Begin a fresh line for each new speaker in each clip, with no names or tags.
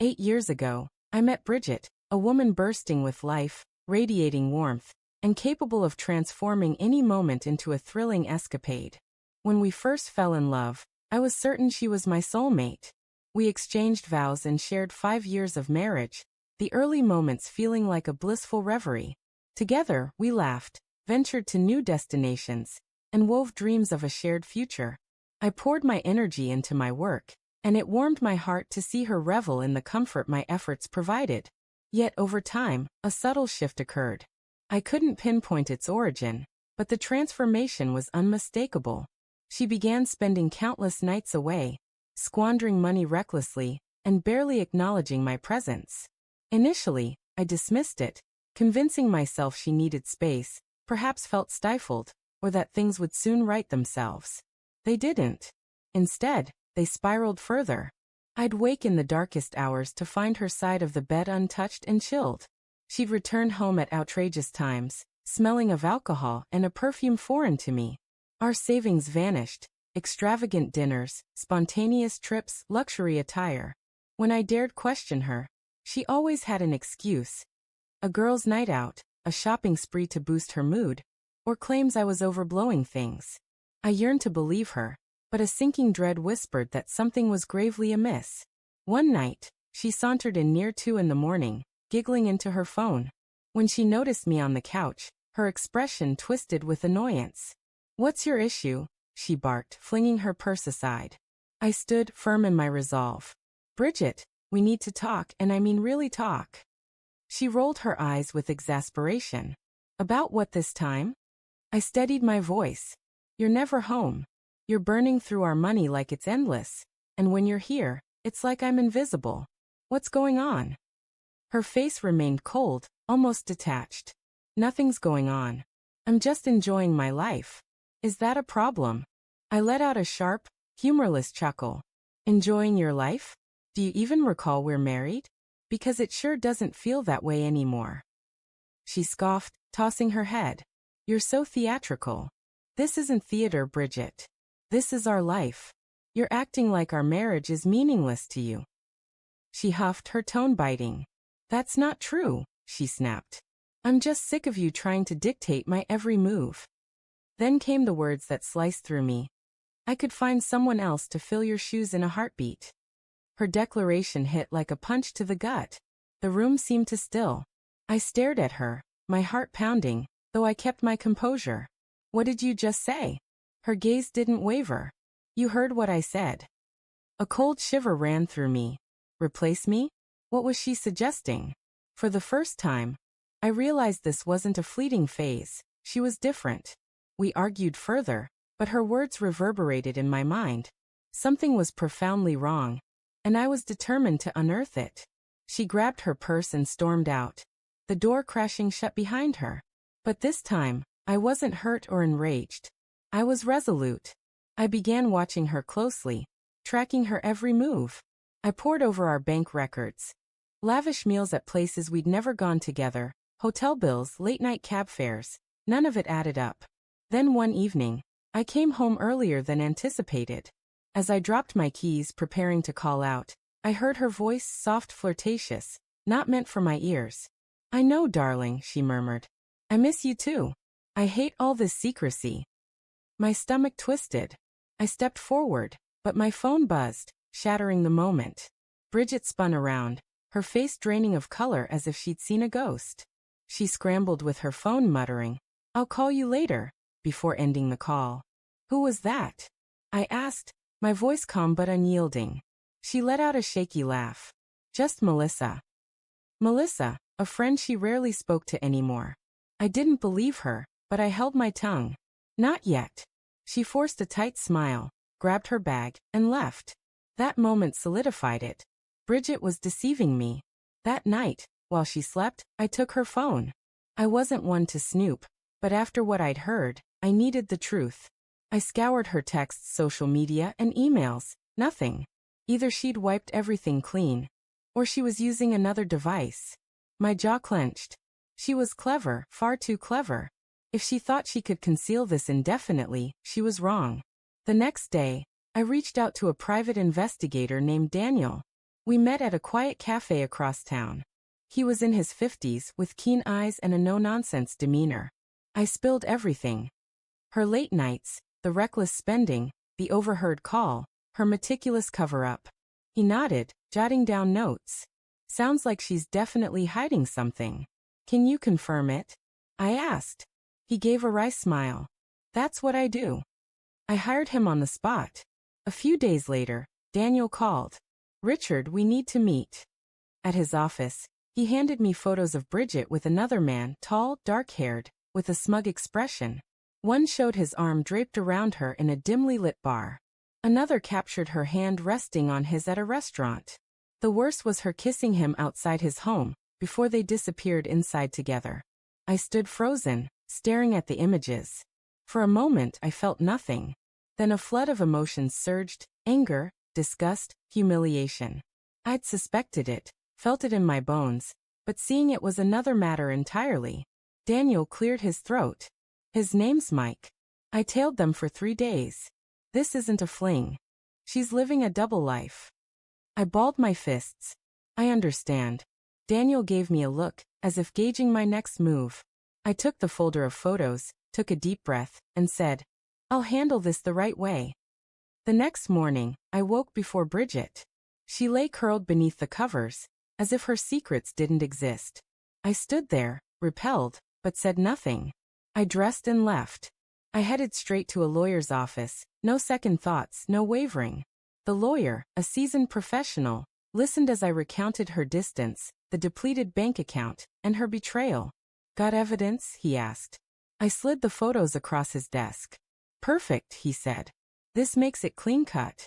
8 years ago, I met Bridget, a woman bursting with life, radiating warmth, and capable of transforming any moment into a thrilling escapade. When we first fell in love, I was certain she was my soulmate. We exchanged vows and shared 5 years of marriage, the early moments feeling like a blissful reverie. Together, we laughed, ventured to new destinations, and wove dreams of a shared future. I poured my energy into my work, and it warmed my heart to see her revel in the comfort my efforts provided. Yet over time, a subtle shift occurred. I couldn't pinpoint its origin, but the transformation was unmistakable. She began spending countless nights away, squandering money recklessly, and barely acknowledging my presence. Initially, I dismissed it, convincing myself she needed space, perhaps felt stifled, or that things would soon right themselves. They didn't. Instead, they spiraled further. I'd wake in the darkest hours to find her side of the bed untouched and chilled. She'd return home at outrageous times, smelling of alcohol and a perfume foreign to me. Our savings vanished, extravagant dinners, spontaneous trips, luxury attire. When I dared question her, she always had an excuse. A girl's night out, a shopping spree to boost her mood, or claims I was overblowing things. I yearned to believe her, but a sinking dread whispered that something was gravely amiss. One night, she sauntered in near 2 a.m, giggling into her phone. When she noticed me on the couch, her expression twisted with annoyance. "What's your issue?" she barked, flinging her purse aside. I stood firm in my resolve. "Bridget, we need to talk, and I mean really talk." She rolled her eyes with exasperation. "About what this time?" I steadied my voice. "You're never home. You're burning through our money like it's endless, and when you're here, it's like I'm invisible. What's going on?" Her face remained cold, almost detached. "Nothing's going on. I'm just enjoying my life. Is that a problem?" I let out a sharp, humorless chuckle. "Enjoying your life? Do you even recall we're married? Because it sure doesn't feel that way anymore." She scoffed, tossing her head. "You're so theatrical. This isn't theater, Bridget. This is our life. You're acting like our marriage is meaningless to you." She huffed, her tone biting. "That's not true," she snapped. "I'm just sick of you trying to dictate my every move." Then came the words that sliced through me. "I could find someone else to fill your shoes in a heartbeat." Her declaration hit like a punch to the gut. The room seemed to still. I stared at her, my heart pounding, though I kept my composure. "What did you just say?" Her gaze didn't waver. "You heard what I said." A cold shiver ran through me. Replace me? What was she suggesting? For the first time, I realized this wasn't a fleeting phase. She was different. We argued further, but her words reverberated in my mind. Something was profoundly wrong, and I was determined to unearth it. She grabbed her purse and stormed out, the door crashing shut behind her. But this time, I wasn't hurt or enraged. I was resolute. I began watching her closely, tracking her every move. I pored over our bank records. Lavish meals at places we'd never gone together, hotel bills, late-night cab fares. None of it added up. Then one evening, I came home earlier than anticipated. As I dropped my keys preparing to call out, I heard her voice, soft, flirtatious, not meant for my ears. "I know, darling," she murmured. "I miss you too. I hate all this secrecy." My stomach twisted. I stepped forward, but my phone buzzed, shattering the moment. Bridget spun around, her face draining of color as if she'd seen a ghost. She scrambled with her phone, muttering, "I'll call you later," before ending the call. "Who was that?" I asked, my voice calm but unyielding. She let out a shaky laugh. "Just Melissa." Melissa, a friend she rarely spoke to anymore. I didn't believe her, but I held my tongue. "Not yet." She forced a tight smile, grabbed her bag, and left. That moment solidified it. Bridget was deceiving me. That night, while she slept, I took her phone. I wasn't one to snoop, but after what I'd heard, I needed the truth. I scoured her texts, social media, and emails. Nothing. Either she'd wiped everything clean, or she was using another device. My jaw clenched. She was clever, far too clever. If she thought she could conceal this indefinitely, she was wrong. The next day, I reached out to a private investigator named Daniel. We met at a quiet cafe across town. He was in his 50s with keen eyes and a no-nonsense demeanor. I spilled everything. Her late nights, the reckless spending, the overheard call, her meticulous cover-up. He nodded, jotting down notes. Sounds like she's definitely hiding something. Can you confirm it? I asked. He gave a wry smile. That's what I do. I hired him on the spot. A few days later, Daniel called. Richard, we need to meet. At his office, he handed me photos of Bridget with another man, tall, dark-haired, with a smug expression. One showed his arm draped around her in a dimly lit bar. Another captured her hand resting on his at a restaurant. The worst was her kissing him outside his home, before they disappeared inside together. I stood frozen, staring at the images. For a moment I felt nothing. Then a flood of emotions surged, anger, disgust, humiliation. I'd suspected it, felt it in my bones, but seeing it was another matter entirely. Daniel cleared his throat. His name's Mike. I tailed them for 3 days. This isn't a fling. She's living a double life. I balled my fists. I understand. Daniel gave me a look, as if gauging my next move. I took the folder of photos, took a deep breath, and said, I'll handle this the right way. The next morning, I woke before Bridget. She lay curled beneath the covers, as if her secrets didn't exist. I stood there, repelled, but said nothing. I dressed and left. I headed straight to a lawyer's office, no second thoughts, no wavering. The lawyer, a seasoned professional, listened as I recounted her distance, the depleted bank account, and her betrayal. Got evidence? He asked. I slid the photos across his desk. Perfect, he said. This makes it clean-cut.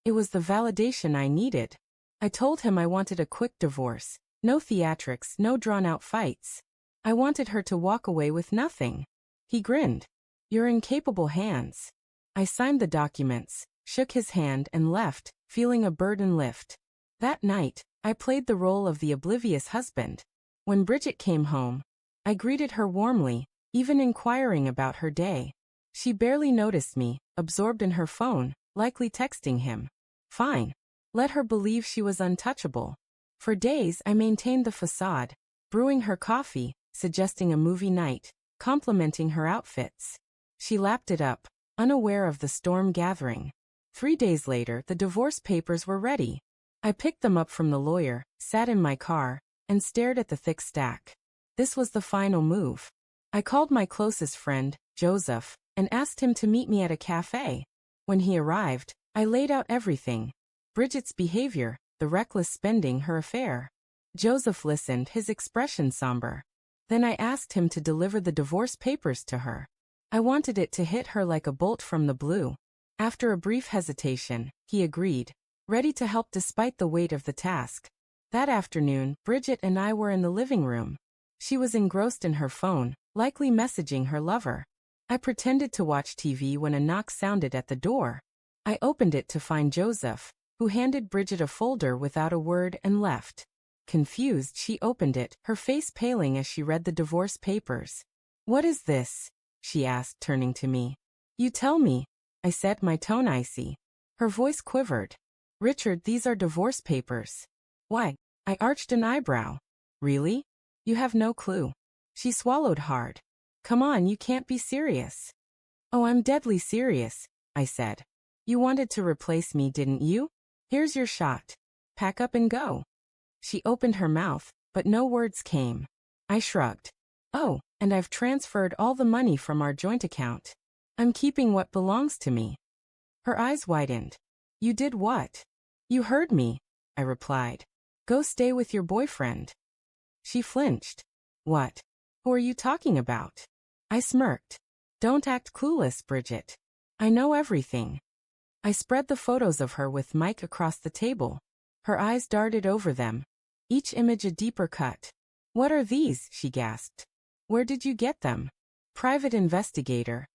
It was the validation I needed. I told him I wanted a quick divorce, no theatrics, no drawn-out fights. I wanted her to walk away with nothing. He grinned. You're in capable hands. I signed the documents, shook his hand and left, feeling a burden lift. That night, I played the role of the oblivious husband. When Bridget came home, I greeted her warmly, even inquiring about her day. She barely noticed me, absorbed in her phone, likely texting him. Fine. Let her believe she was untouchable. For days I maintained the facade, brewing her coffee, suggesting a movie night, complimenting her outfits. She lapped it up, unaware of the storm gathering. 3 days later, the divorce papers were ready. I picked them up from the lawyer, sat in my car, and stared at the thick stack. This was the final move. I called my closest friend, Joseph, and asked him to meet me at a cafe. When he arrived, I laid out everything. Bridget's behavior, the reckless spending, her affair. Joseph listened, his expression somber. Then I asked him to deliver the divorce papers to her. I wanted it to hit her like a bolt from the blue. After a brief hesitation, he agreed, ready to help despite the weight of the task. That afternoon, Bridget and I were in the living room. She was engrossed in her phone, likely messaging her lover. I pretended to watch TV when a knock sounded at the door. I opened it to find Joseph, who handed Bridget a folder without a word and left. Confused, she opened it, her face paling as she read the divorce papers. What is this? She asked, turning to me. You tell me, I said, my tone icy. Her voice quivered. Richard, these are divorce papers. Why? I arched an eyebrow. Really? You have no clue. She swallowed hard. Come on, you can't be serious. Oh, I'm deadly serious, I said. You wanted to replace me, didn't you? Here's your shot. Pack up and go. She opened her mouth, but no words came. I shrugged. Oh, and I've transferred all the money from our joint account. I'm keeping what belongs to me. Her eyes widened. You did what? You heard me, I replied. Go stay with your boyfriend. She flinched. What? Who are you talking about? I smirked. Don't act clueless, Bridget. I know everything. I spread the photos of her with Mike across the table. Her eyes darted over them, each image a deeper cut. What are these? She gasped. Where did you get them? Private investigator.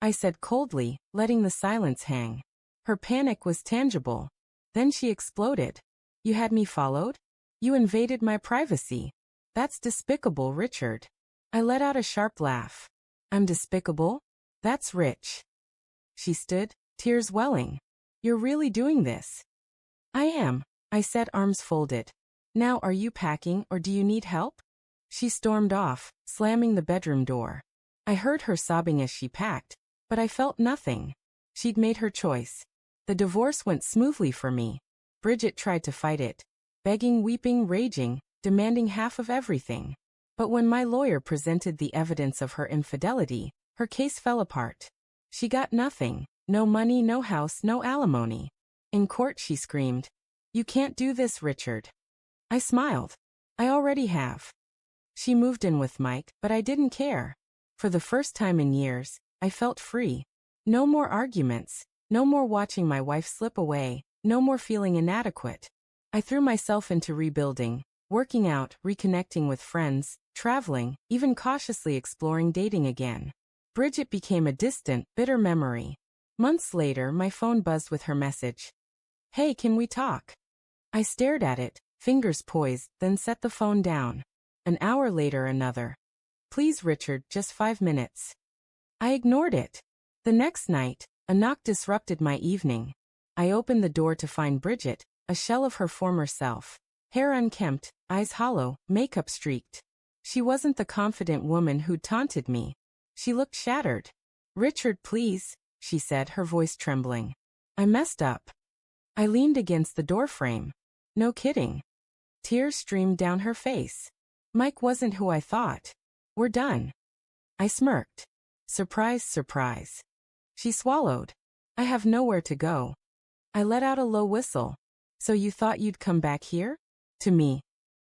I said coldly, letting the silence hang. Her panic was tangible. Then she exploded. You had me followed? You invaded my privacy. That's despicable, Richard. I let out a sharp laugh. I'm despicable? That's rich. She stood, tears welling. You're really doing this? I am. I said, arms folded. Now are you packing or do you need help? She stormed off, slamming the bedroom door. I heard her sobbing as she packed, but I felt nothing. She'd made her choice. The divorce went smoothly for me. Bridget tried to fight it, begging, weeping, raging, demanding half of everything. But when my lawyer presented the evidence of her infidelity, her case fell apart. She got nothing. No money, no house, no alimony. In court she screamed, "You can't do this, Richard." I smiled. I already have. She moved in with Mike, but I didn't care. For the first time in years, I felt free. No more arguments, no more watching my wife slip away, no more feeling inadequate. I threw myself into rebuilding, working out, reconnecting with friends, traveling, even cautiously exploring dating again. Bridget became a distant, bitter memory. Months later, my phone buzzed with her message. "Hey, can we talk?" I stared at it, fingers poised, then set the phone down. An hour later, another. "Please, Richard, just 5 minutes." I ignored it. The next night, a knock disrupted my evening. I opened the door to find Bridget, a shell of her former self. Hair unkempt, eyes hollow, makeup streaked. She wasn't the confident woman who'd taunted me. She looked shattered. "Richard, please," she said, her voice trembling. I messed up. I leaned against the doorframe. No kidding. Tears streamed down her face. Mike wasn't who I thought. "We're done." I smirked. "Surprise, surprise." She swallowed. "I have nowhere to go." I let out a low whistle. "So you thought you'd come back here?" To me.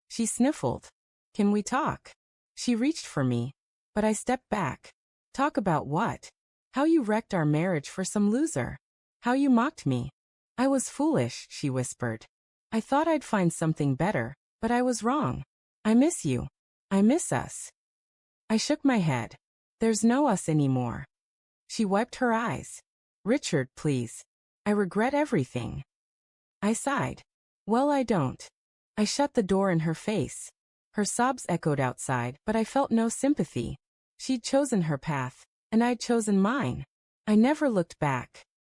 She sniffled. "Can we talk?" She reached for me, but I stepped back. "Talk about what?" "How you wrecked our marriage for some loser. How you mocked me." "I was foolish," she whispered. "I thought I'd find something better, but I was wrong. I miss you. I miss us." I shook my head. "There's no us anymore." She wiped her eyes. "Richard, please. I regret everything." I sighed. "Well, I don't." I shut the door in her face. Her sobs echoed outside, but I felt no sympathy. She'd chosen her path, and I'd chosen mine. I never looked back.